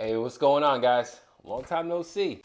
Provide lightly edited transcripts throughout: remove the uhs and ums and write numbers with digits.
Hey, what's going on, guys? Long time no see.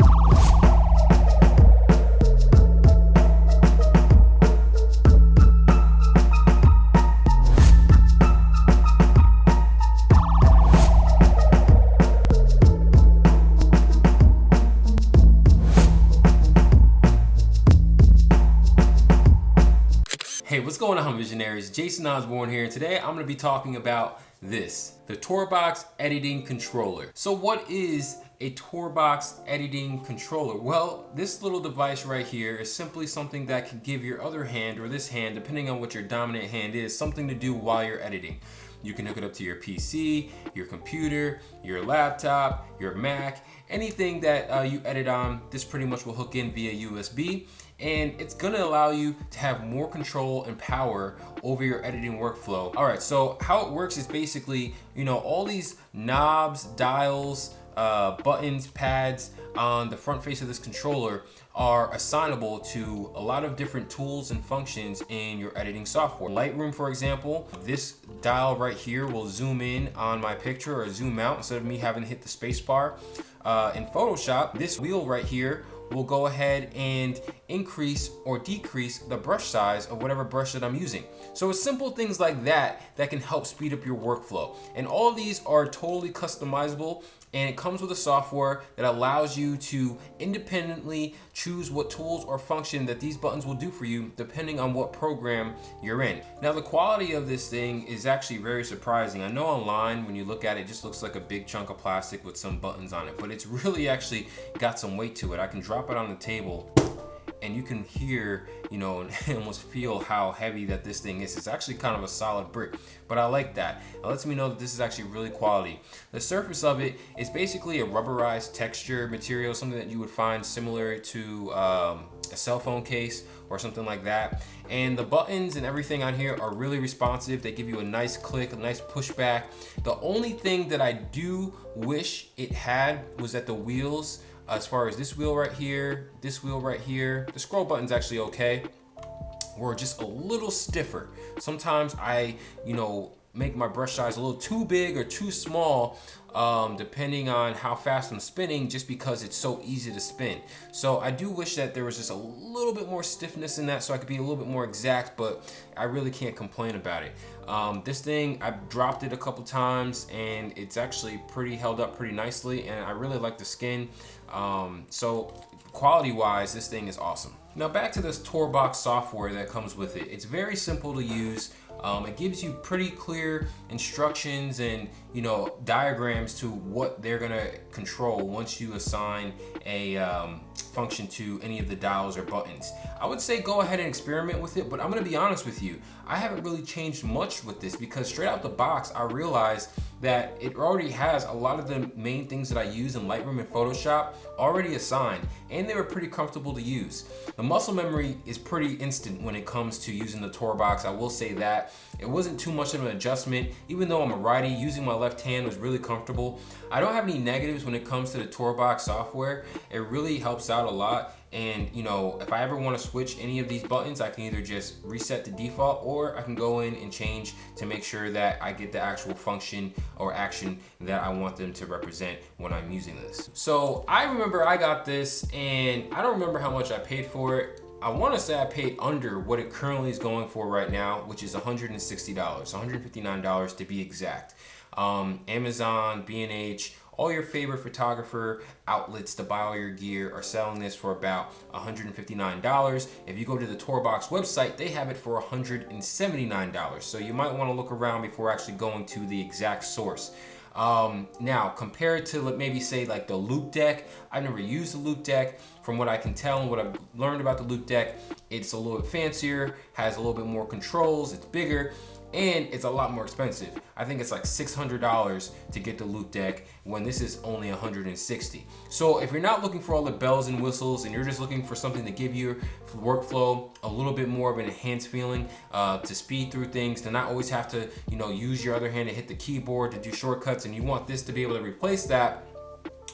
Hey, what's going on, visionaries? Jason Osborne here, and today I'm going to be talking about this, the Tourbox editing controller. So what is a Tourbox editing controller? Well, this little device right here is simply something that can give your other hand, or this hand, depending on what your dominant hand is, something to do while you're editing. You can hook it up to your PC, your computer, your laptop, your Mac, anything that you edit on. This pretty much will hook in via USB, and it's gonna allow you to have more control and power over your editing workflow. All right, so how it works is basically, all these knobs, dials, buttons, pads on the front face of this controller are assignable to a lot of different tools and functions in your editing software. Lightroom, for example, this dial right here will zoom in on my picture or zoom out instead of me having to hit the space bar. In Photoshop, this wheel right here will go ahead and increase or decrease the brush size of whatever brush that I'm using. So it's simple things like that that can help speed up your workflow. And all of these are totally customizable, and it comes with a software that allows you to independently choose what tools or function that these buttons will do for you depending on what program you're in. Now, the quality of this thing is actually very surprising. I know online when you look at it, it just looks like a big chunk of plastic with some buttons on it, but it's really actually got some weight to it. I can drop it on the table and you can hear, and almost feel how heavy that this thing is. It's actually kind of a solid brick, but I like that. It lets me know that this is actually really quality. The surface of it is basically a rubberized texture material, something that you would find similar to a cell phone case or something like that. And the buttons and everything on here are really responsive. They give you a nice click, a nice pushback. The only thing that I do wish it had was that the wheels, as far as this wheel right here, this wheel right here, the scroll button's actually okay, were just a little stiffer. Sometimes I, make my brush size a little too big or too small, depending on how fast I'm spinning, just because it's so easy to spin. So I do wish that there was just a little bit more stiffness in that so I could be a little bit more exact, but I really can't complain about it. This thing, I've dropped it a couple times and it's actually held up pretty nicely, and I really like the skin. So quality wise, this thing is awesome. Now back to this Tourbox software that comes with it. It's very simple to use. It gives you pretty clear instructions and diagrams to what they're gonna control once you assign a function to any of the dials or buttons. I would say go ahead and experiment with it, but I'm gonna be honest with you, I haven't really changed much with this because straight out the box I realized that it already has a lot of the main things that I use in Lightroom and Photoshop already assigned, and they were pretty comfortable to use. The muscle memory is pretty instant when it comes to using the Tourbox, I will say that. It wasn't too much of an adjustment. Even though I'm a righty, using my left hand was really comfortable. I don't have any negatives when it comes to the Tourbox software. It really helps out a lot. And if I ever want to switch any of these buttons, I can either just reset the default, or I can go in and change to make sure that I get the actual function or action that I want them to represent when I'm using this. So I remember I got this, and I don't remember how much I paid for it. I want to say I paid under what it currently is going for right now, which is $160, $159 to be exact. Amazon, B&H, all your favorite photographer outlets to buy all your gear are selling this for about $159. If you go to the Tourbox website, they have it for $179. So you might want to look around before actually going to the exact source. Now, compared to maybe say like the Loop Deck, I've never used the Loop Deck. From what I can tell and what I've learned about the Loop Deck, it's a little bit fancier, has a little bit more controls, it's bigger, and it's a lot more expensive. I think it's like $600 to get the Loop Deck when this is only $160. So if you're not looking for all the bells and whistles and you're just looking for something to give your workflow a little bit more of an enhanced feeling, to speed through things, to not always have to use your other hand to hit the keyboard to do shortcuts, and you want this to be able to replace that,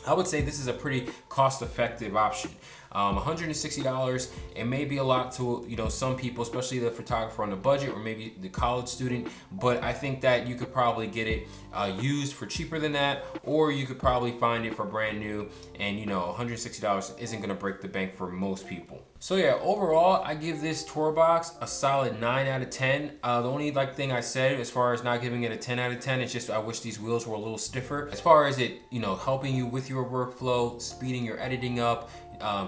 I would say this is a pretty cost-effective option. $160, it may be a lot to, you know, some people, especially the photographer on the budget or maybe the college student, but I think that you could probably get it used for cheaper than that, or you could probably find it for brand new, and you know, $160 isn't gonna break the bank for most people. So yeah, overall, I give this Tourbox a solid 9 out of 10. The only thing I said as far as not giving it a 10 out of 10 is just I wish these wheels were a little stiffer. As far as it, you know, helping you with your workflow, speeding your editing up,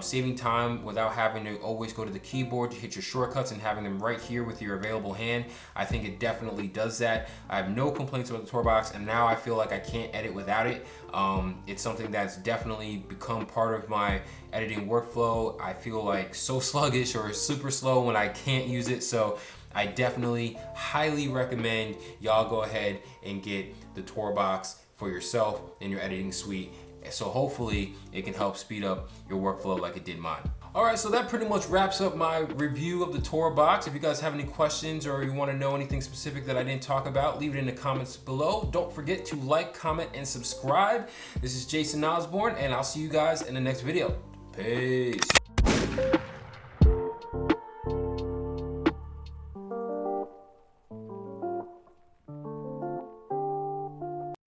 saving time without having to always go to the keyboard to hit your shortcuts and having them right here with your available hand, I think it definitely does that. I have no complaints about the Tourbox, and now I feel like I can't edit without it. It's something that's definitely become part of my editing workflow. I feel like so sluggish or super slow when I can't use it, so I definitely highly recommend y'all go ahead and get the Tourbox for yourself in your editing suite. So hopefully it can help speed up your workflow like it did mine. All right, so that pretty much wraps up my review of the Tourbox. If you guys have any questions or you want to know anything specific that I didn't talk about, leave it in the comments below. Don't forget to like, comment, and subscribe. This is Jason Osborne, and I'll see you guys in the next video. Peace.